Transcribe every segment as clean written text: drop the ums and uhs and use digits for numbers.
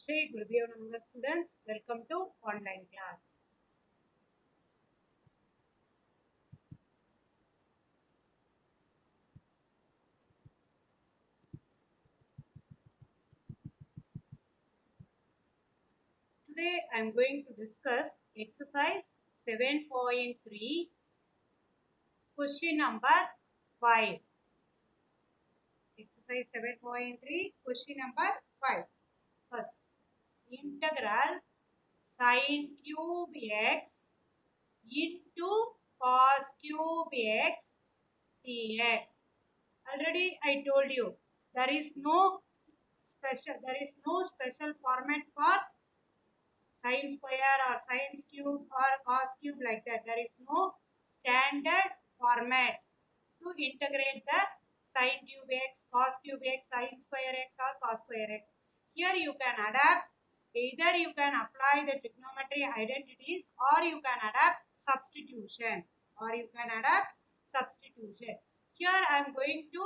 Shri Gurudeo Namaha students, welcome to online class. Today I am going to discuss exercise 7.3 question number 5. Exercise 7.3 question number 5. First, integral sine cube x into cos cube x dx. Already I told you there is no special format for sine square or sine cube or cos cube like that. There is no standard format to integrate the sine cube x, cos cube x, sine square x or cos square x. Here you can adapt, either you can apply the trigonometry identities or you can adapt substitution Here I am going to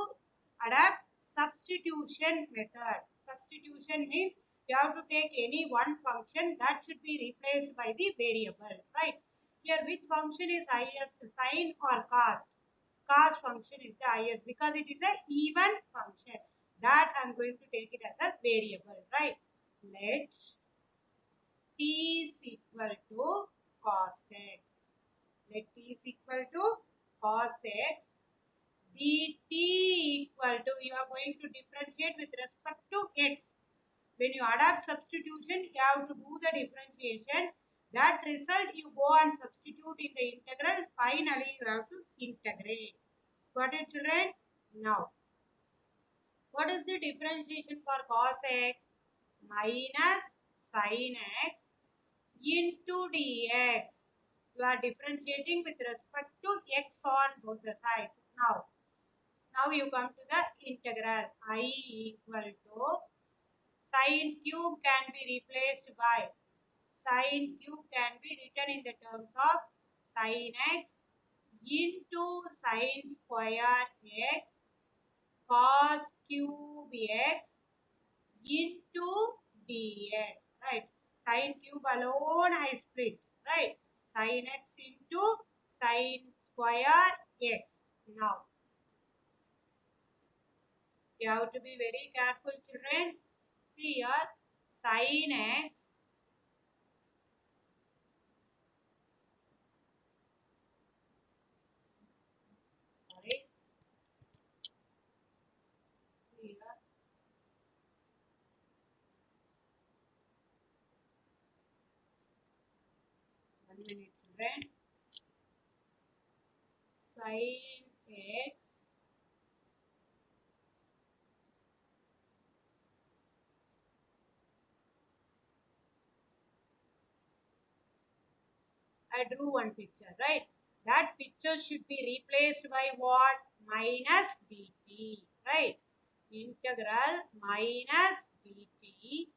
adapt substitution method. Substitution means you have to take any one function that should be replaced by the variable, right? Here which function is highest, sine or cos? Cos function is the highest because it is an even function. That I am going to take it as a variable, right? Let t is equal to cos x. Let t is equal to cos x dt equal to, you are going to differentiate with respect to x. When you adapt substitution, you have to do the differentiation. That result you go and substitute in the integral. Finally, you have to integrate. Got it, children? Now, what is the differentiation for cos x? Minus sin x into dx. You are differentiating with respect to x on both the sides. Now you come to the integral. I equal to sine cube can be replaced by sine cube can be written in the terms of sin x into sine square x cos cube x into dx, right? Sine cube alone I split, right? Sin x into sine square x. Now you have to be very careful, children. See here, sin x sorry, see here, 1 minute, children. Sin x I drew one picture, right? That picture should be replaced by what? Minus dt, right? Integral minus dt.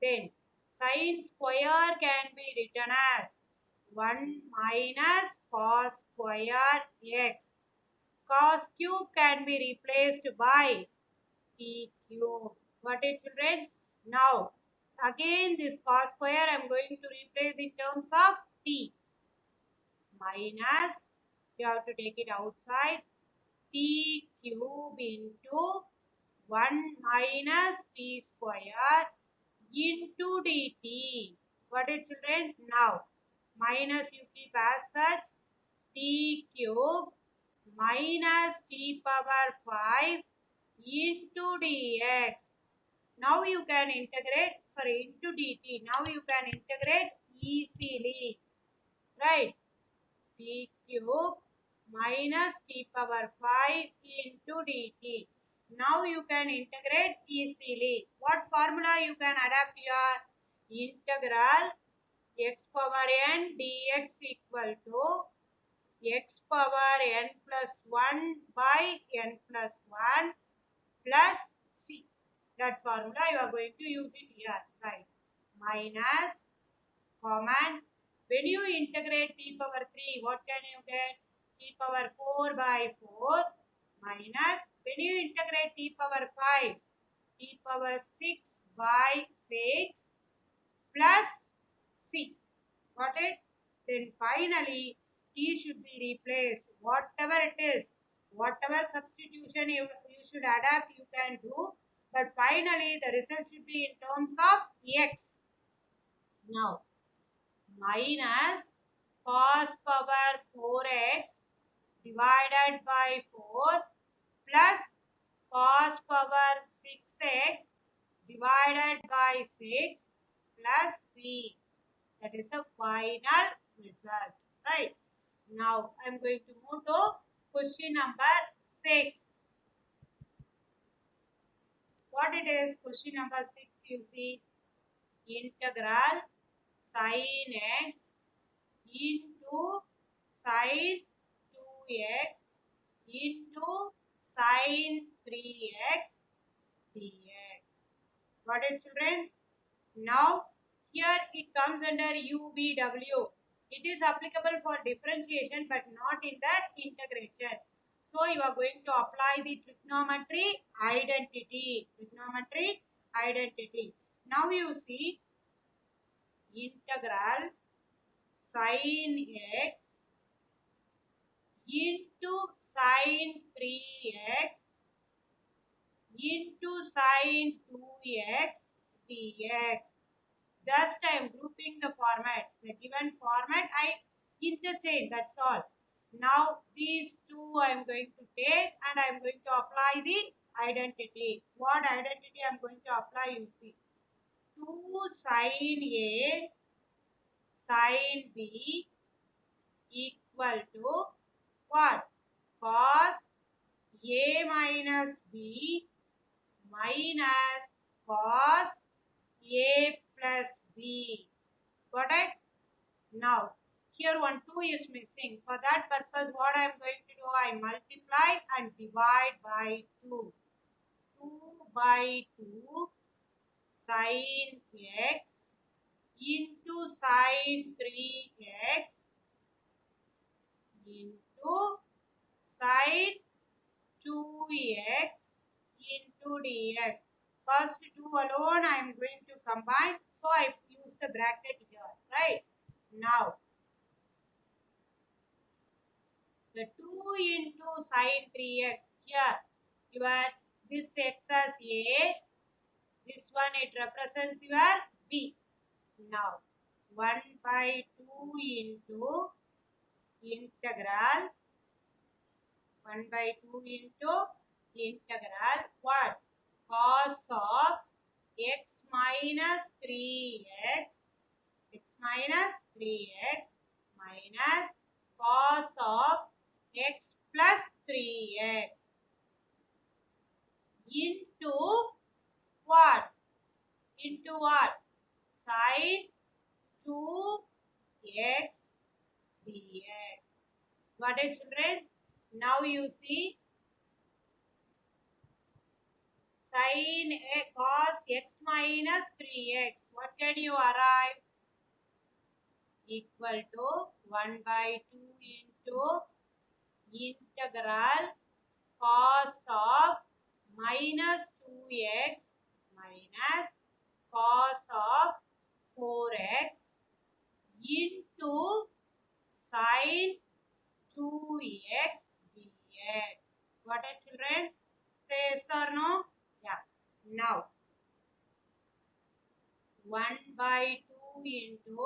Then sin square can be written as 1 minus cos square x. Cos cube can be replaced by t cube. Got it, children? Now, again this cos square I am going to replace in terms of t. Minus, you have to take it outside, t cube into 1 minus t square into dt. Got it, children? Now, minus you keep as such, t cube minus t power 5 into dx. Now you can integrate, into dt. Now you can integrate easily, right? T cube minus t power 5 into dt. Now you can integrate easily. What formula you can adapt here? Integral x power n dx equal to x power n plus 1 by n plus 1 plus c. That formula you are going to use it here, right? Minus common. When you integrate t power 3, what can you get? T power 4 by 4 minus, when you integrate t power 5, t power 6 by 6 plus C. Got it? Then finally, T should be replaced. Whatever it is, whatever substitution you should adapt, you can do. But finally, the result should be in terms of X. Now, minus cos power 4x divided by 4 plus cos power 6x divided by 6 plus C. That is the final result. Right. Now I am going to move to question number 6. What it is? Question number 6, you see, integral sin x into sin 2x into sin 3x dx. Got it, children? Now, here it comes under UVW. It is applicable for differentiation but not in the integration. So, you are going to apply the trigonometry identity. Trigonometry identity. Now, you see integral sin x into sin 3x into sin 2x dx. Just I am grouping the format. The given format I interchange. That's all. Now these two I am going to take and I am going to apply the identity. What identity I am going to apply? You see. 2 sin A sin B equal to what? Cos A minus B minus cos A plus B. Got it? Now, here 1, 2 is missing. For that purpose, what I am going to do, I multiply and divide by 2. 2 by 2 sin x into sin 3x into sin 2x into dx. First 2 alone I am going to combine. So I use the bracket here. Right? Now, the 2 into sin 3x here. Your this x as A. This one it represents your B. Now, 1 by 2 into integral 1 by 2 into integral what? Cos of x minus 3x minus 3x minus cos of x plus 3x into what? Into what? Sin 2x dx. Got it, children? Now you see sin a cos x minus 3x. What can you arrive? Equal to 1 by 2 into integral cos of minus 2x minus cos of 4x into sin 2x dx. Got it, children? Say yes or no? Yeah. Now, 1 by 2 into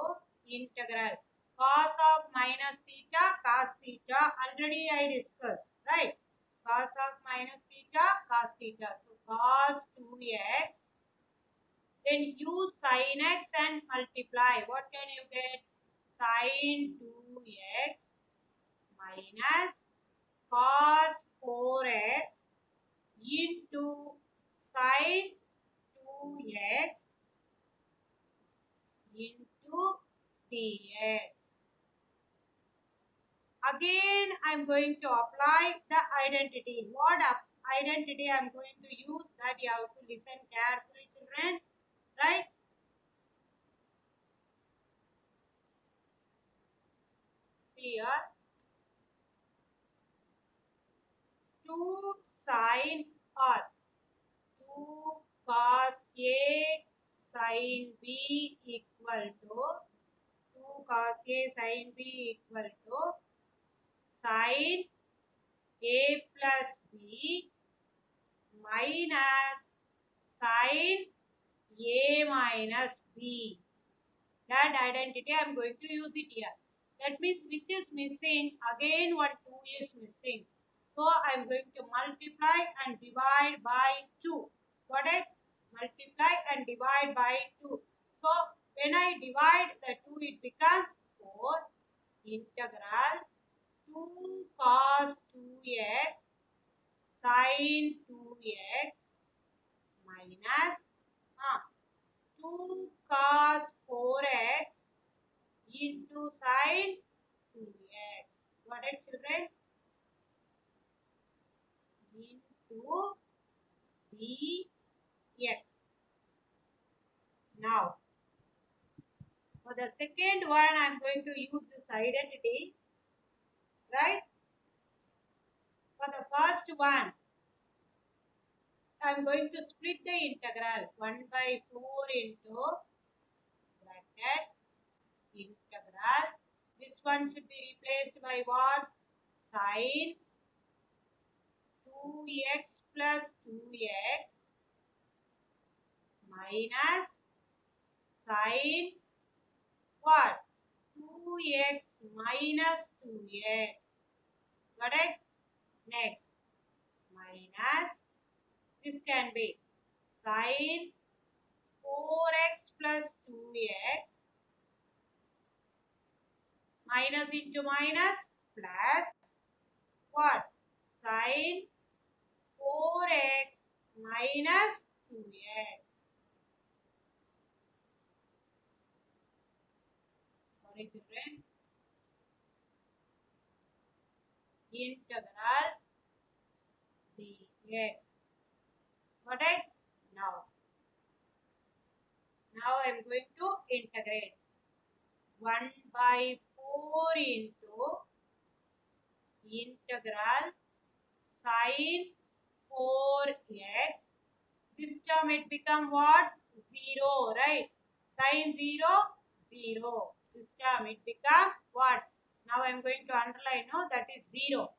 integral cos of minus theta cos theta. Already I discussed, right? Cos of minus theta cos theta. So, cos 2x. Then use sin x and multiply. What can you get? Sin 2x minus cos 4x into sin 2x into dx. Again, I am going to apply the identity. What identity I am going to use? That you have to listen carefully, children. Right? See here. 2 sin or 2 cos A sin B equal to 2 cos A sin B equal to sin A plus B minus sin A minus B. That identity I am going to use it here. That means which is missing? Again one 2 is missing. So I am going to multiply and divide by 2. Got it? Multiply and divide by 2. So when I divide the 2, it becomes 4 integral 2 cos 2x sin 2x minus 2 cos 4x into sin 2x. Got it, children? Into dx. Now, for the second one, I am going to use this identity, right? For the first one, I am going to split the integral 1 by 4 into bracket integral. This one should be replaced by what? Sin 2x plus 2x minus sin what? 2x minus 2x. Got it? Next, minus, this can be sin 4x plus 2x minus into minus plus what? Sin 4x minus 2x. Sorry, children. Integral dx. Got it? Now I am going to integrate 1 by 4 into integral sin 4x. This term it become what? 0, right? Sin 0, 0. This term it become what? Now I am going to underline, no, that is 0.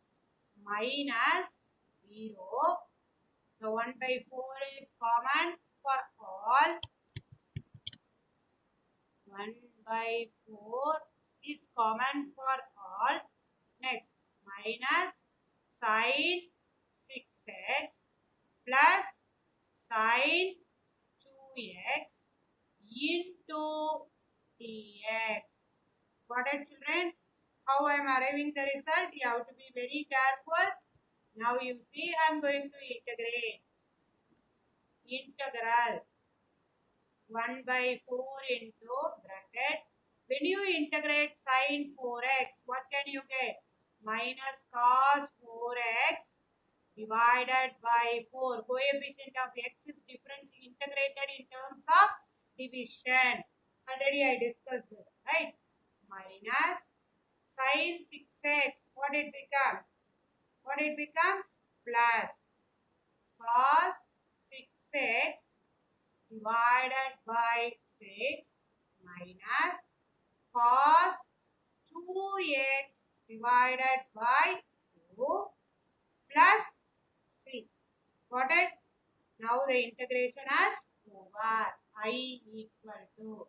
Minus 0. So 1 by 4 is common for all. 1 by 4 is common for all. Next, minus sin 6x plus sin 2x into dx. Got it, children? How I am arriving the result? You have to be very careful. Now you see I am going to integrate. Integral 1 by 4 into bracket. When you integrate sin 4x, what can you get? Minus cos 4x divided by 4. Coefficient of x is different integrated in terms of division. Already I discussed this, right? Minus sin 6x. What it becomes? What it becomes? Plus cos 6x divided by 6 minus cos 2x divided by 2 plus 3. Got it? Now the integration is over. I equal to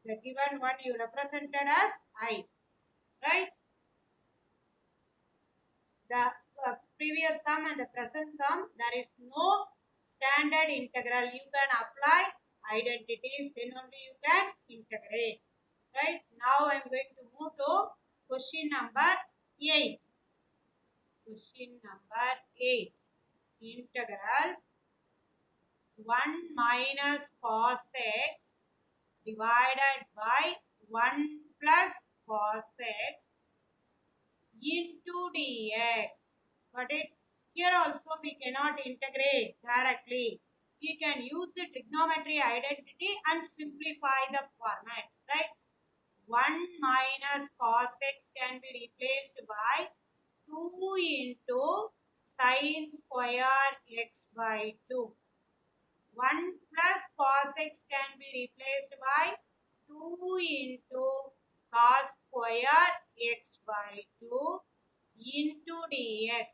the given one you represented as I. Right? The previous sum and the present sum, there is no standard integral. You can apply identities, then only you can integrate. Right? Now I am going to move to question number 8. Question number 8. Integral 1 minus cos x divided by 1 plus cos x into dx. Got it? Here also we cannot integrate directly. We can use the trigonometry identity and simplify the format, right? 1 minus cos x can be replaced by 2 into sin square x by 2. 1 plus cos x can be replaced by 2 into cos square x by 2 into dx.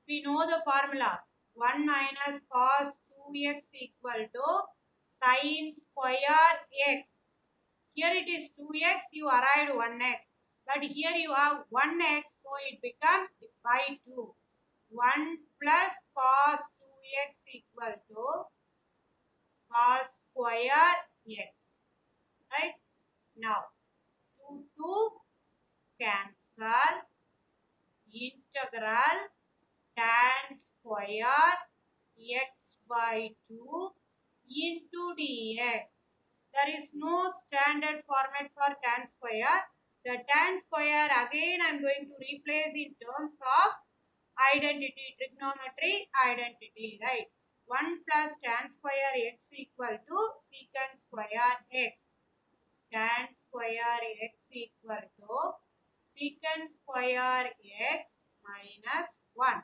We know the formula. 1 minus cos 2x equal to sin square x. Here it is 2x, you arrived 1x. But here you have 1x, so it becomes by 2. 1 plus cos 2x equal to cos square x. Right? Now, 2 cancel, integral tan square x by 2 into dx. There is no standard format for tan square. The tan square again I am going to replace in terms of identity, trigonometry identity, right? 1 plus tan square x equal to secant square x. Tan square x equal to secant square x minus 1.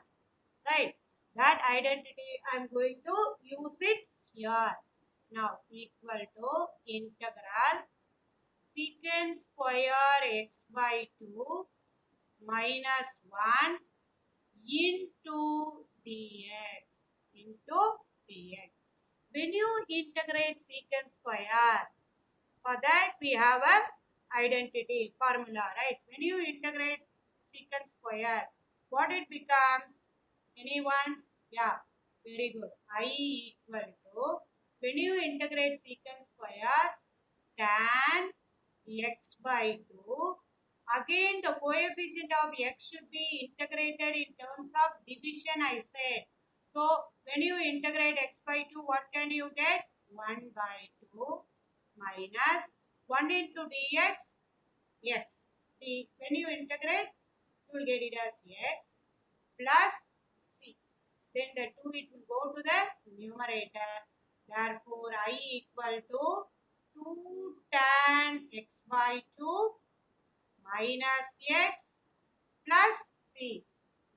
Right? That identity I am going to use it here. Now equal to integral secant square x by 2 minus 1 into dx. Into dx. When you integrate secant square, for that we have a identity formula, right? When you integrate secant square, what it becomes? Anyone? Yeah, very good. I equal to, when you integrate secant square, tan x by 2. Again, the coefficient of x should be integrated in terms of division, I said. So, when you integrate x by 2, what can you get? 1 by 2 minus 1 into dx, x. When you integrate, you will get it as x plus c. Then the 2, it will go to the numerator. Therefore, I equal to 2 tan x by 2 minus x plus c.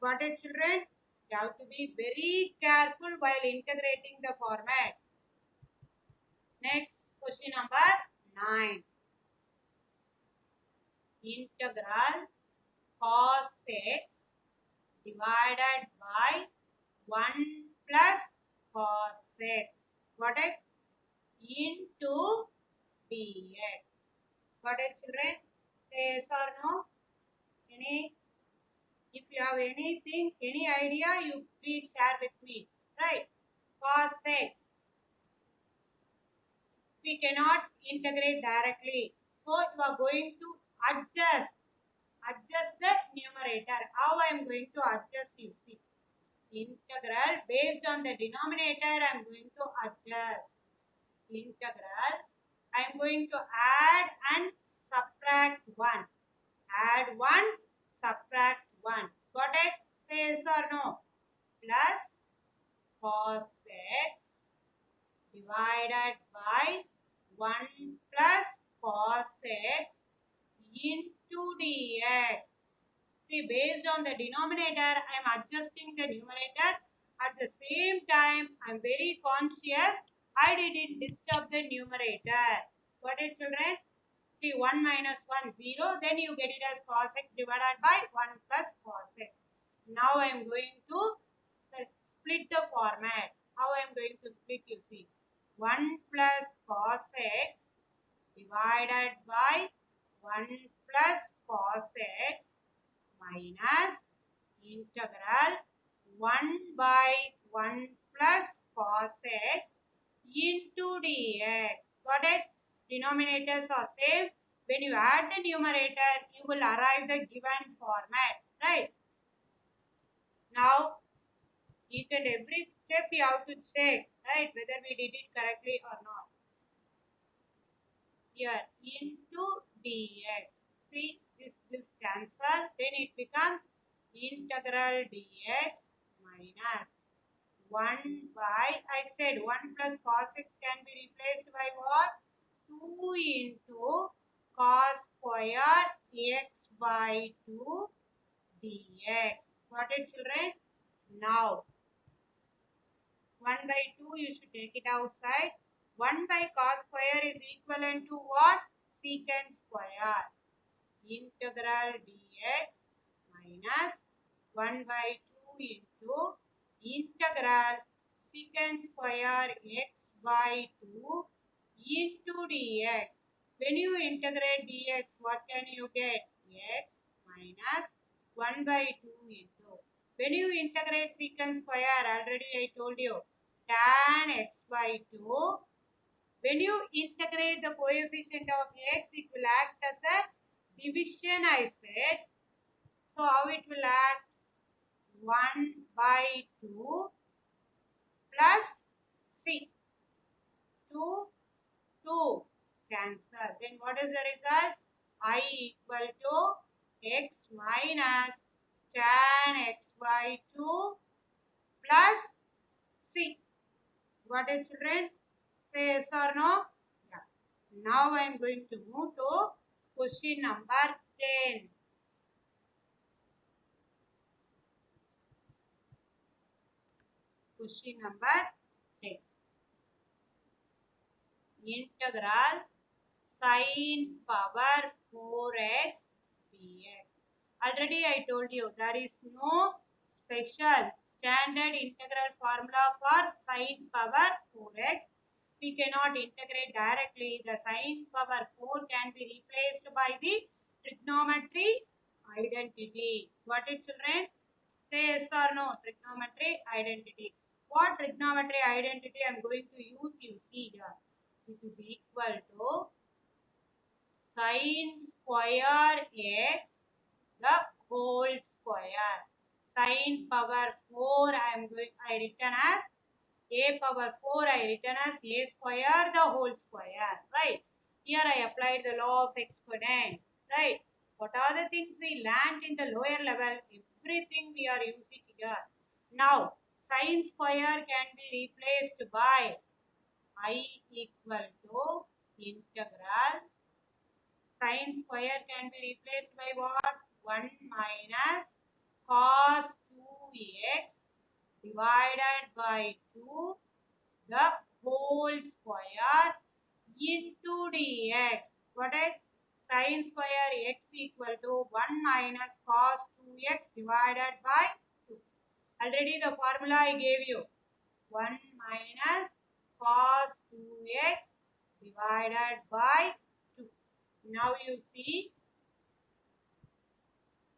Got it, children? You have to be very careful while integrating the format. Next, question number 9. Integral cos x divided by 1 plus cos x. Got it? Into dx. Got it, children? Say yes or no? If you have anything, any idea, you please share with me. Right? Cos x. We cannot integrate directly. So you are going to adjust the numerator. How I am going to adjust, you see. Integral based on the denominator I am going to adjust. Integral I am going to add and subtract 1. Add 1, subtract 1. Got it? Say yes or no. Plus cos x divided by 1 plus cos x into dx. See, based on the denominator, I am adjusting the numerator. At the same time, I am very conscious I didn't disturb the numerator. Got it, children? See, 1 minus 1, 0. Then you get it as cos x divided by 1 plus cos x. Now I am going to split the format. How I am going to split, you see. 1 plus cos x divided by 1 plus cos x minus integral 1 by 1 plus cos x into dx. Got it? Denominators are same. When you add the numerator, you will arrive the given format. Right? Now, each and every step you have to check, right, whether we did it correctly or not. Here, into dx. See, this cancel, then it becomes integral dx minus 1 by, I said 1 plus cos x can be replaced by what? 2 into cos square x by 2 dx. Got it, children? Now, 1 by 2 you should take it outside. 1 by cos square is equivalent to what? Secant square. Integral dx minus 1 by 2 into integral secant square x by 2 into dx. When you integrate dx, what can you get? X minus 1 by 2 into. When you integrate secant square, already I told you, tan x by 2. When you integrate the coefficient of x, it will act as a division, I said. So how it will act? 1 by 2 plus c. 2, 2 cancel. Then what is the result? I equal to x minus tan x by 2 plus c. Got it, children? Say yes or no? Yeah. Now I am going to move to question number 10. Question number 10. Integral sin power 4x dx. Already I told you there is no special standard integral formula for sin power 4x. We cannot integrate directly. The sin power 4 can be replaced by the trigonometry identity. What is, children? Say yes or no. Trigonometry identity. What trigonometry identity I am going to use? You see here. Which is equal to sin square x the whole square. Sin power 4 I written as a power 4 I written as a square the whole square. Right. Here I applied the law of exponent. Right. What are the things we learned in the lower level? Everything we are using here. Now sin square can be replaced by I equal to integral. Sin square can be replaced by what? 1 minus cos 2x divided by 2 the whole square into dx. What is sin square x equal to 1 minus cos 2x divided by 2. Already the formula I gave you. 1 minus cos 2x divided by 2. Now you see,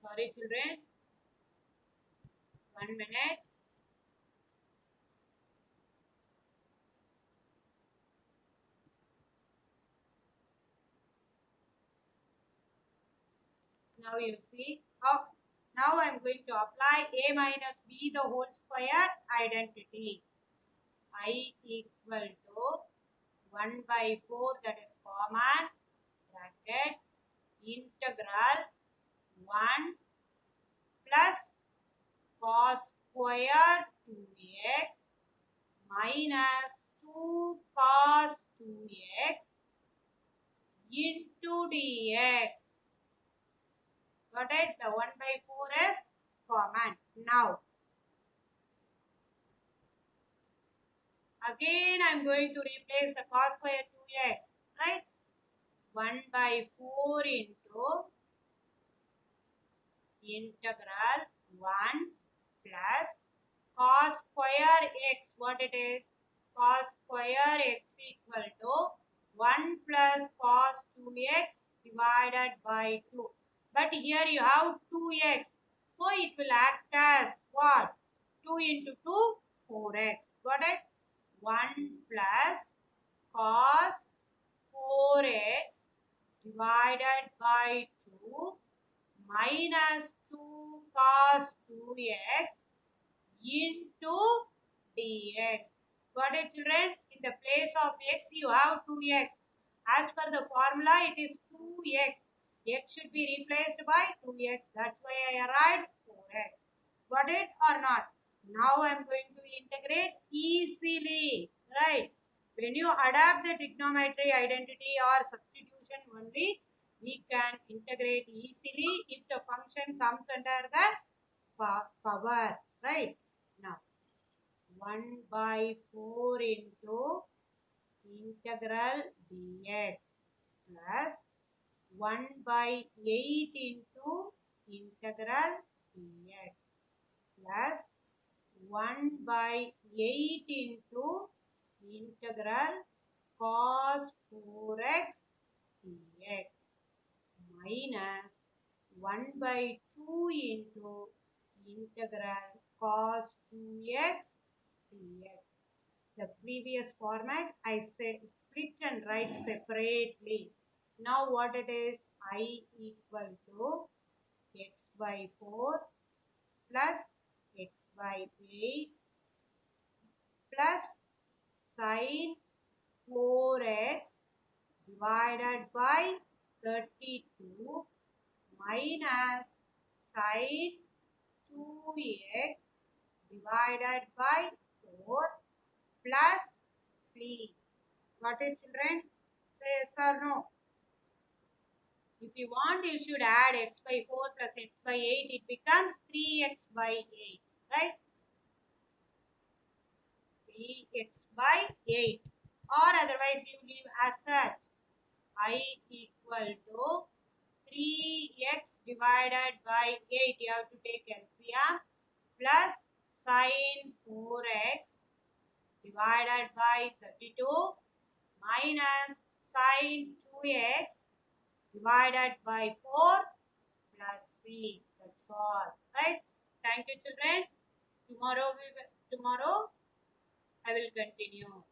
sorry children, 1 minute. Now you see how. Now I am going to apply a minus b the whole square identity. I equal to 1 by 4, that is common, bracket, integral 1 plus cos square 2x minus 2 cos 2x into dx. Got it? The 1 by 4 is common. Now, again I am going to replace the cos square 2x. Right? 1 by 4 into integral 1 plus cos square x. What it is? Cos square x equal to 1 plus cos 2x divided by 2. But here you have 2x. So it will act as what? 2 into 2, 4x. Got it? 1 plus cos 4x divided by 2 minus 2 cos 2x into dx. Got it, children? In the place of x, you have 2x. As per the formula, it is 2x. X should be replaced by 2x. That's why I write 4x. Got it or not? Now I am going to integrate easily. Right? When you adapt the trigonometry identity or substitution only, we can integrate easily if the function comes under the power. Right? Now, 1 by 4 into integral dx plus 1 by 8 into integral dx plus 1 by 8 into integral cos 4x dx minus 1 by 2 into integral cos 2x dx. The previous format I said split and write separately. Now what it is? I equal to x by 4 plus x by 8 plus sin 4x divided by 32 minus sin 2x divided by 4 plus c. Got it, children? Say yes or no. If you want, you should add x by 4 plus x by 8. It becomes 3x by 8. Right? 3x by 8. Or otherwise, you leave as such. I equal to 3x divided by 8. You have to take LCM plus sin 4x divided by 32 minus sin 2x divided by 4 plus 3. That's all. Right? Thank you, children. Tomorrow I will continue.